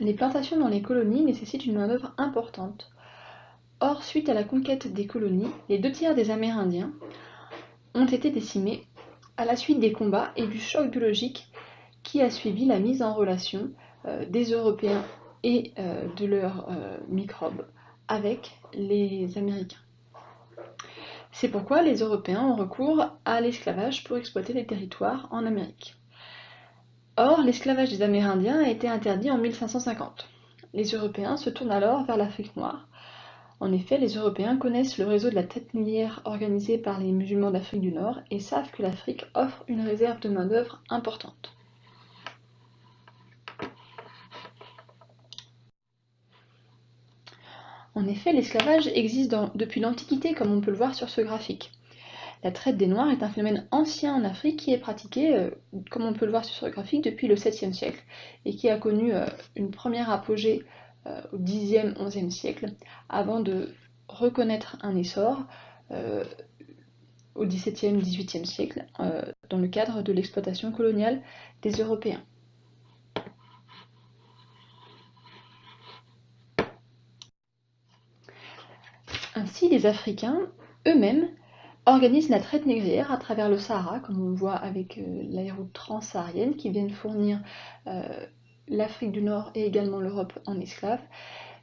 Les plantations dans les colonies nécessitent une main-d'œuvre importante. Or, suite à la conquête des colonies, les 2 tiers des Amérindiens ont été décimés à la suite des combats et du choc biologique qui a suivi la mise en relation des Européens et de leurs microbes avec les Américains. C'est pourquoi les Européens ont recours à l'esclavage pour exploiter les territoires en Amérique. Or, l'esclavage des Amérindiens a été interdit en 1550. Les Européens se tournent alors vers l'Afrique noire. En effet, les Européens connaissent le réseau de la traite négrière organisé par les musulmans d'Afrique du Nord et savent que l'Afrique offre une réserve de main-d'œuvre importante. En effet, l'esclavage existe depuis l'Antiquité, comme on peut le voir sur ce graphique. La traite des Noirs est un phénomène ancien en Afrique qui est pratiqué, comme on peut le voir sur ce graphique, depuis le 7e siècle et qui a connu une première apogée au 10e, 11e siècle, avant de reconnaître un essor au 17e, 18e siècle, dans le cadre de l'exploitation coloniale des Européens. Ainsi, les Africains, eux-mêmes, organisent la traite négrière à travers le Sahara, comme on le voit avec les routes transsahariennes qui viennent fournir l'Afrique du Nord et également l'Europe en esclaves,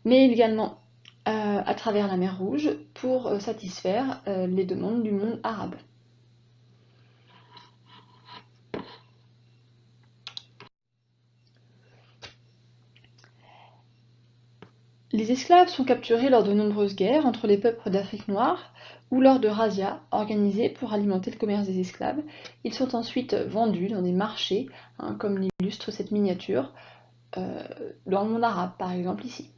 mais également à travers la mer Rouge pour satisfaire les demandes du monde arabe. Les esclaves sont capturés lors de nombreuses guerres entre les peuples d'Afrique noire ou lors de razzias organisées pour alimenter le commerce des esclaves. Ils sont ensuite vendus dans des marchés, comme l'illustre cette miniature, dans le monde arabe par exemple ici.